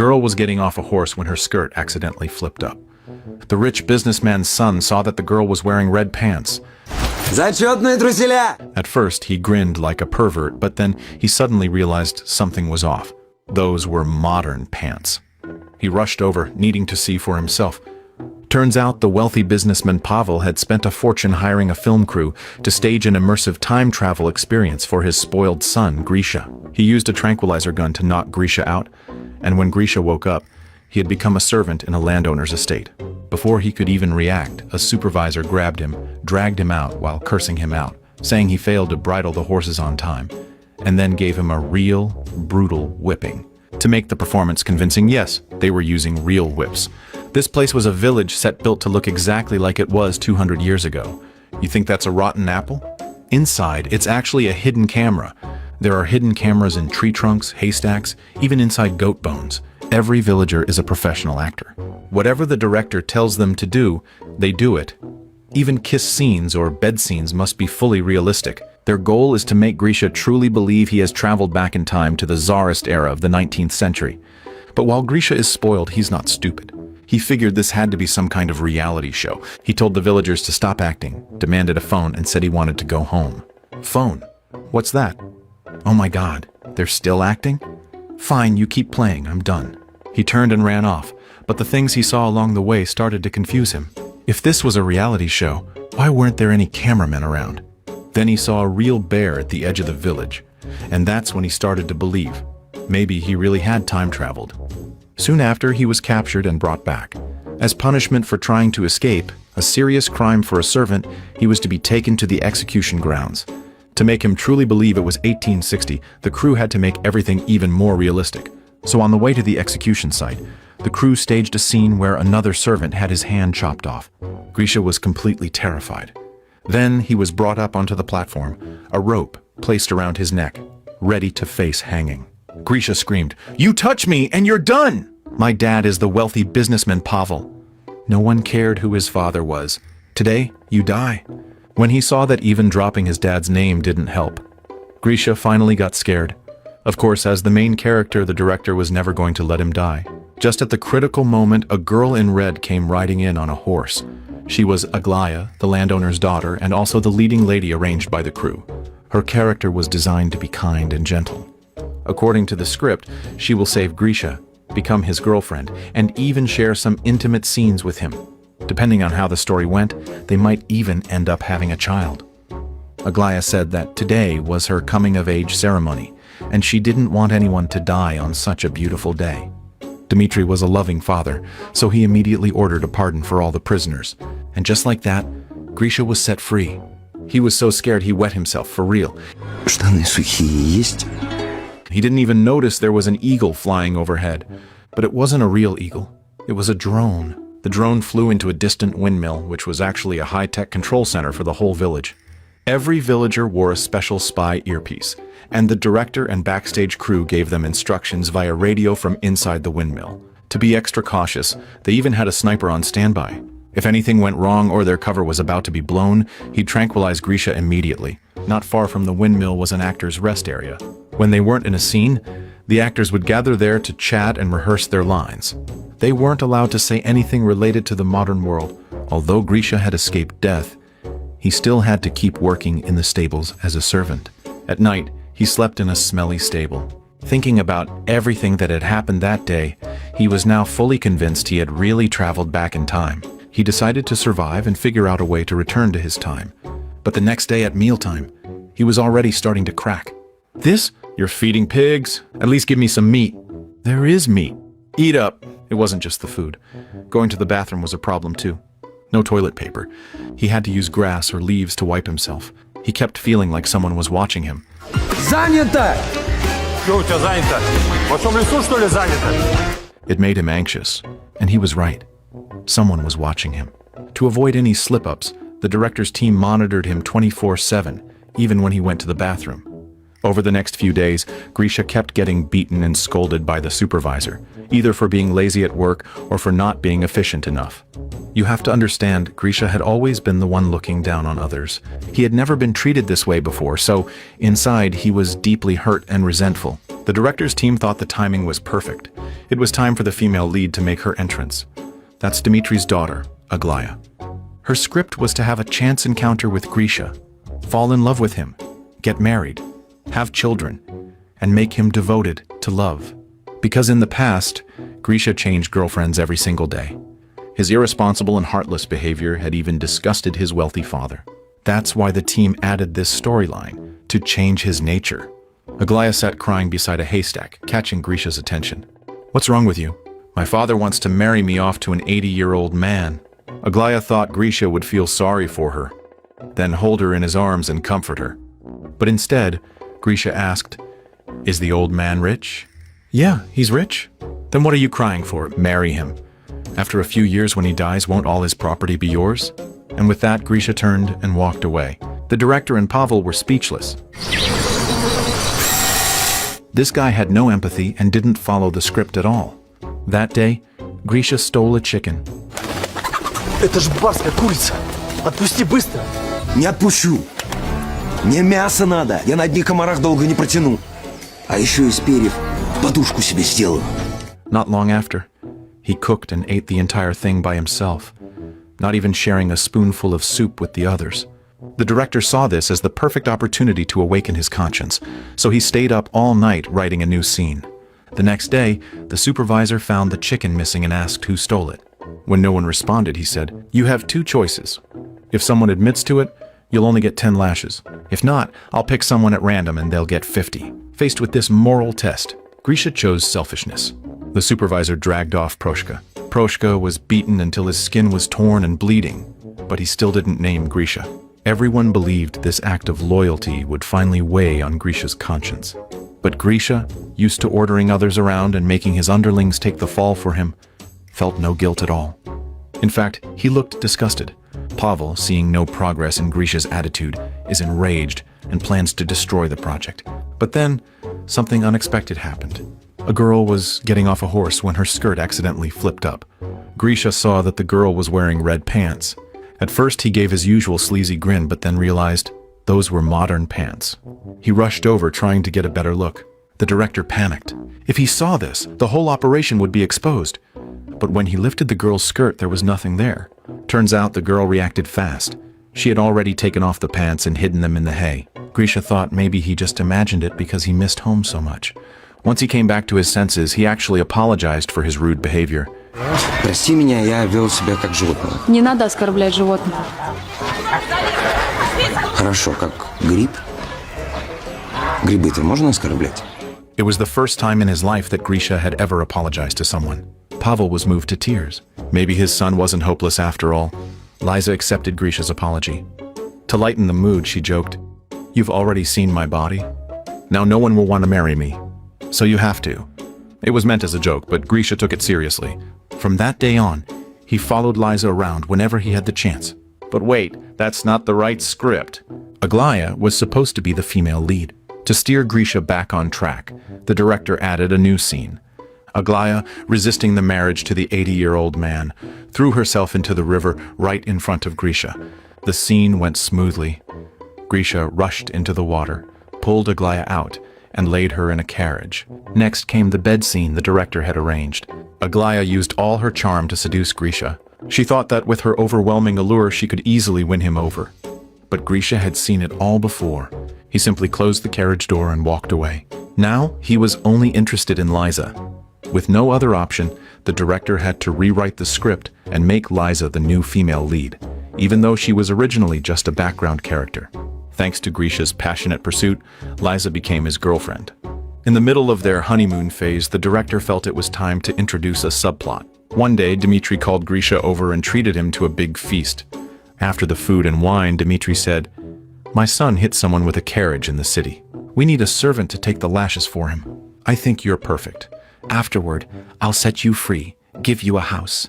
girl was getting off a horse when her skirt accidentally flipped up. The rich businessman's son saw that the girl was wearing red pants. Зачетные труселя! At first, he grinned like a pervert, but then he suddenly realized something was off. Those were modern pants. He rushed over, needing to see for himself. Turns out the wealthy businessman Pavel had spent a fortune hiring a film crew to stage an immersive time travel experience for his spoiled son, Grisha. He used a tranquilizer gun to knock Grisha out, and when Grisha woke up, he had become a servant in a landowner's estate. Before he could even react, a supervisor grabbed him, dragged him out while cursing him out, saying he failed to bridle the horses on time, and then gave him a real, brutal whipping. To make the performance convincing, yes, they were using real whips. This place was a village set built to look exactly like it was 200 years ago. You think that's a rotten apple? Inside, it's actually a hidden camera. There are hidden cameras in tree trunks, haystacks, even inside goat bones. Every villager is a professional actor. Whatever the director tells them to do, they do it. Even kiss scenes or bed scenes must be fully realistic. Their goal is to make Grisha truly believe he has traveled back in time to the czarist era of the 19th century. But while Grisha is spoiled, he's not stupid. He figured this had to be some kind of reality show. He told the villagers to stop acting, demanded a phone, and said he wanted to go home. Phone? What's that? Oh my God, they're still acting? Fine, you keep playing, I'm done. He turned and ran off, but the things he saw along the way started to confuse him. If this was a reality show, why weren't there any cameramen around? Then he saw a real bear at the edge of the village, and that's when he started to believe. Maybe he really had time traveled. Soon after, he was captured and brought back. As punishment for trying to escape, a serious crime for a servant, he was to be taken to the execution grounds. To make him truly believe it was 1860, the crew had to make everything even more realistic. So on the way to the execution site, the crew staged a scene where another servant had his hand chopped off. Grisha was completely terrified. Then he was brought up onto the platform, a rope placed around his neck, ready to face hanging. Grisha screamed, "You touch me and you're done! My dad is the wealthy businessman Pavel." No one cared who his father was. Today, you die. When he saw that even dropping his dad's name didn't help, Grisha finally got scared. Of course, as the main character, the director was never going to let him die. Just at the critical moment, a girl in red came riding in on a horse. She was Aglaya, the landowner's daughter, and also the leading lady arranged by the crew. Her character was designed to be kind and gentle. According to the script, she will save Grisha, become his girlfriend, and even share some intimate scenes with him. Depending on how the story went, they might even end up having a child. Aglaya said that today was her coming-of-age ceremony, and she didn't want anyone to die on such a beautiful day. Dmitri was a loving father, so he immediately ordered a pardon for all the prisoners. And just like that, Grisha was set free. He was so scared he wet himself for real. Штаны сухие есть? He didn't even notice there was an eagle flying overhead. But it wasn't a real eagle. It was a drone. The drone flew into a distant windmill, which was actually a high-tech control center for the whole village. Every villager wore a special spy earpiece, and the director and backstage crew gave them instructions via radio from inside the windmill. To be extra cautious, they even had a sniper on standby. If anything went wrong or their cover was about to be blown, he'd tranquilize Grisha immediately. Not far from the windmill was an actor's rest area. When they weren't in a scene, the actors would gather there to chat and rehearse their lines. They weren't allowed to say anything related to the modern world. Although Grisha had escaped death, he still had to keep working in the stables as a servant. At night, he slept in a smelly stable. Thinking about everything that had happened that day, he was now fully convinced he had really traveled back in time. He decided to survive and figure out a way to return to his time. But the next day at mealtime, he was already starting to crack. "This? You're feeding pigs? At least give me some meat." "There is meat. Eat up." It wasn't just the food. Going to the bathroom was a problem too. No toilet paper. He had to use grass or leaves to wipe himself. He kept feeling like someone was watching him. Занято! Что у тебя занято? Во всем лесу, что ли, занято? It made him anxious, and he was right. Someone was watching him. To avoid any slip-ups, the director's team monitored him 24/7, even when he went to the bathroom. Over the next few days, Grisha kept getting beaten and scolded by the supervisor, either for being lazy at work or for not being efficient enough. You have to understand, Grisha had always been the one looking down on others. He had never been treated this way before, so inside he was deeply hurt and resentful. The director's team thought the timing was perfect. It was time for the female lead to make her entrance. That's Dimitri's daughter, Aglaya. Her script was to have a chance encounter with Grisha, fall in love with him, get married, have children, and make him devoted to love. Because in the past, Grisha changed girlfriends every single day. His irresponsible and heartless behavior had even disgusted his wealthy father. That's why the team added this storyline, to change his nature. Aglaya sat crying beside a haystack, catching Grisha's attention. "What's wrong with you? My father wants to marry me off to an 80-year-old man." Aglaya thought Grisha would feel sorry for her, then hold her in his arms and comfort her. But instead, Grisha asked, "Is the old man rich?" "Yeah, he's rich." "Then what are you crying for? Marry him. After a few years when he dies, won't all his property be yours?" And with that, Grisha turned and walked away. The director and Pavel were speechless. This guy had no empathy and didn't follow the script at all. That day, Grisha stole a chicken. Это ж барская курица. Отпусти быстро. Не отпущу. Мне мясо надо. Я на одних комарах долго не протяну. А еще из перьев подушку себе сделаю. Not long after, he cooked and ate the entire thing by himself, not even sharing a spoonful of soup with the others. The director saw this as the perfect opportunity to awaken his conscience, so he stayed up all night writing a new scene. The next day, the supervisor found the chicken missing and asked who stole it. When no one responded, he said, "You have two choices. If someone admits to it, you'll only get 10 lashes. If not, I'll pick someone at random and they'll get 50. Faced with this moral test, Grisha chose selfishness. The supervisor dragged off Proshka. Proshka was beaten until his skin was torn and bleeding, but he still didn't name Grisha. Everyone believed this act of loyalty would finally weigh on Grisha's conscience. But Grisha, used to ordering others around and making his underlings take the fall for him, felt no guilt at all. In fact, he looked disgusted. Pavel, seeing no progress in Grisha's attitude, is enraged and plans to destroy the project. But then, something unexpected happened. A girl was getting off a horse when her skirt accidentally flipped up. Grisha saw that the girl was wearing red pants. At first, he gave his usual sleazy grin, but then realized those were modern pants. He rushed over, trying to get a better look. The director panicked. If he saw this, the whole operation would be exposed. But when he lifted the girl's skirt, there was nothing there. Turns out the girl reacted fast. She had already taken off the pants and hidden them in the hay. Grisha thought maybe he just imagined it because he missed home so much. Once he came back to his senses, he actually apologized for his rude behavior. Прости меня, я вел себя как животное. Не надо оскорблять животных. Хорошо, как гриб. Грибы-то можно оскорблять? It was the first time in his life that Grisha had ever apologized to someone. Pavel was moved to tears. Maybe his son wasn't hopeless after all. Liza accepted Grisha's apology. To lighten the mood, she joked, "You've already seen my body. Now no one will want to marry me. So you have to." It was meant as a joke, but Grisha took it seriously. From that day on, he followed Liza around whenever he had the chance. But wait, that's not the right script. Aglaya was supposed to be the female lead. To steer Grisha back on track, the director added a new scene. Aglaya, resisting the marriage to the 80-year-old man, threw herself into the river right in front of Grisha. The scene went smoothly. Grisha rushed into the water, pulled Aglaya out, and laid her in a carriage. Next came the bed scene the director had arranged. Aglaya used all her charm to seduce Grisha. She thought that with her overwhelming allure she could easily win him over. But Grisha had seen it all before. He simply closed the carriage door and walked away. Now he was only interested in Liza. With no other option, the director had to rewrite the script and make Liza the new female lead, even though she was originally just a background character. Thanks to Grisha's passionate pursuit, Liza became his girlfriend. In the middle of their honeymoon phase, the director felt it was time to introduce a subplot. One day, Dmitri called Grisha over and treated him to a big feast. After the food and wine, Dmitri said, "My son hit someone with a carriage in the city. We need a servant to take the lashes for him. I think you're perfect. Afterward, I'll set you free, give you a house,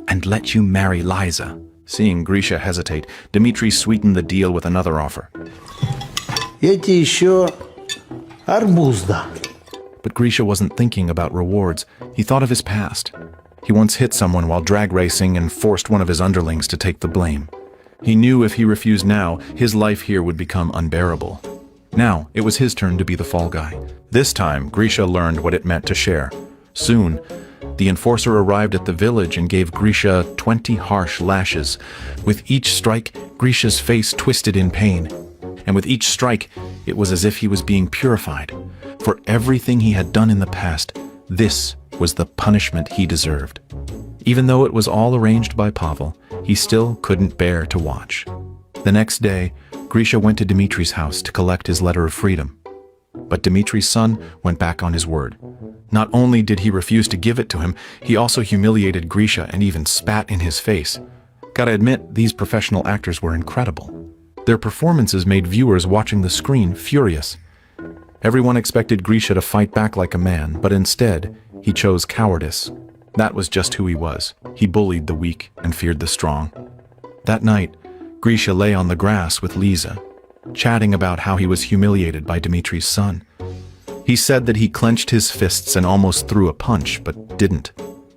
and let you marry Liza." Seeing Grisha hesitate, Dmitri sweetened the deal with another offer. Эти еще арбуз, да. But Grisha wasn't thinking about rewards. He thought of his past. He once hit someone while drag racing and forced one of his underlings to take the blame. He knew if he refused now, his life here would become unbearable. Now, it was his turn to be the fall guy. This time, Grisha learned what it meant to share. Soon, the enforcer arrived at the village and gave Grisha 20 harsh lashes. With each strike, Grisha's face twisted in pain. And with each strike, it was as if he was being purified. For everything he had done in the past, this was the punishment he deserved. Even though it was all arranged by Pavel, he still couldn't bear to watch. The next day, Grisha went to Dmitri's house to collect his letter of freedom. But Dmitri's son went back on his word. Not only did he refuse to give it to him, he also humiliated Grisha and even spat in his face. Gotta admit, these professional actors were incredible. Their performances made viewers watching the screen furious. Everyone expected Grisha to fight back like a man, but instead, he chose cowardice. That was just who he was. He bullied the weak and feared the strong. That night, Grisha lay on the grass with Liza, chatting about how he was humiliated by Dmitri's son. He said that he clenched his fists and almost threw a punch, but didn't.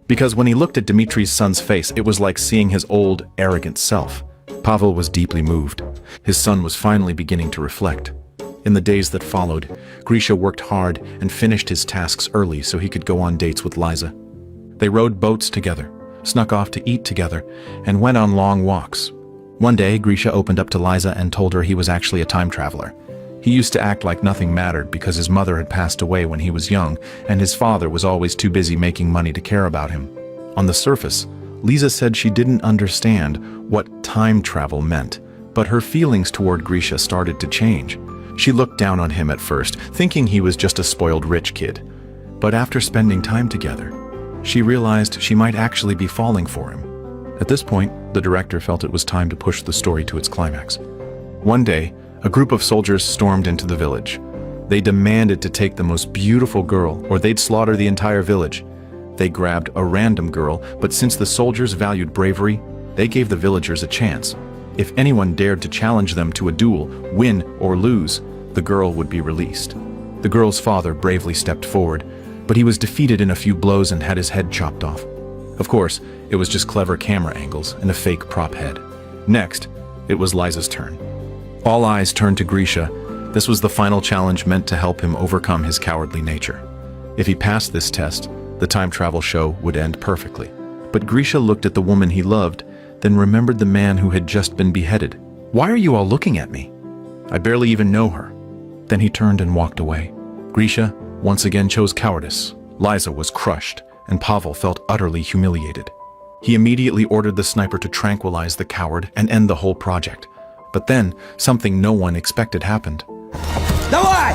Because when he looked at Dmitri's son's face, it was like seeing his old, arrogant self. Pavel was deeply moved. His son was finally beginning to reflect. In the days that followed, Grisha worked hard and finished his tasks early so he could go on dates with Liza. They rowed boats together, snuck off to eat together, and went on long walks. One day, Grisha opened up to Liza and told her he was actually a time traveler. He used to act like nothing mattered because his mother had passed away when he was young, and his father was always too busy making money to care about him. On the surface, Liza said she didn't understand what time travel meant, but her feelings toward Grisha started to change. She looked down on him at first, thinking he was just a spoiled rich kid. But after spending time together, she realized she might actually be falling for him. At this point, the director felt it was time to push the story to its climax. One day, a group of soldiers stormed into the village. They demanded to take the most beautiful girl, or they'd slaughter the entire village. They grabbed a random girl, but since the soldiers valued bravery, they gave the villagers a chance. If anyone dared to challenge them to a duel, win or lose, the girl would be released. The girl's father bravely stepped forward, but he was defeated in a few blows and had his head chopped off. Of course, it was just clever camera angles and a fake prop head. Next, it was Liza's turn. All eyes turned to Grisha. This was the final challenge meant to help him overcome his cowardly nature. If he passed this test, the time travel show would end perfectly. But Grisha looked at the woman he loved, then remembered the man who had just been beheaded. "Why are you all looking at me? I barely even know her." Then he turned and walked away. Grisha once again chose cowardice. Liza was crushed, and Pavel felt utterly humiliated. He immediately ordered the sniper to tranquilize the coward and end the whole project. But then, something no one expected happened. Давай!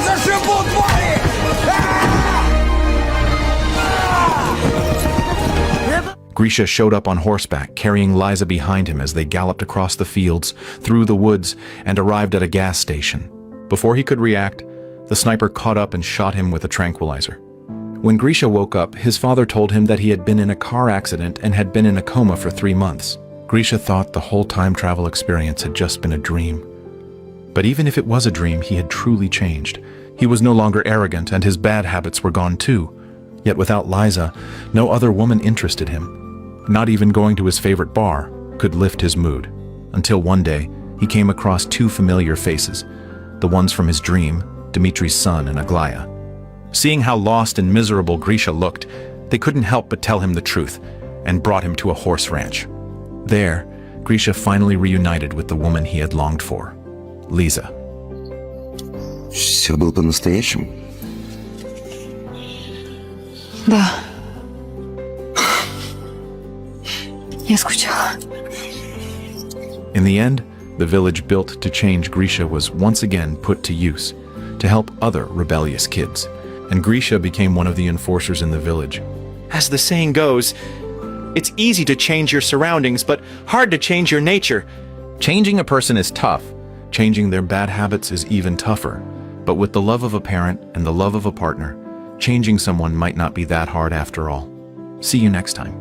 Зашибут твари! Grisha showed up on horseback, carrying Liza behind him as they galloped across the fields, through the woods, and arrived at a gas station. Before he could react, the sniper caught up and shot him with a tranquilizer. When Grisha woke up, his father told him that he had been in a car accident and had been in a coma for 3 months. Grisha thought the whole time travel experience had just been a dream. But even if it was a dream, he had truly changed. He was no longer arrogant, and his bad habits were gone too. Yet without Liza, no other woman interested him. Not even going to his favorite bar could lift his mood. Until one day, he came across 2 familiar faces, the ones from his dream, Dmitri's son and Aglaya. Seeing how lost and miserable Grisha looked, they couldn't help but tell him the truth, and brought him to a horse ranch. There, Grisha finally reunited with the woman he had longed for, Liza. Все было по-настоящему. Да. Я скучала. In the end, the village built to change Grisha was once again put to use, to help other rebellious kids, and Grisha became one of the enforcers in the village. As the saying goes, it's easy to change your surroundings, but hard to change your nature. Changing a person is tough. Changing their bad habits is even tougher. But with the love of a parent and the love of a partner, changing someone might not be that hard after all. See you next time.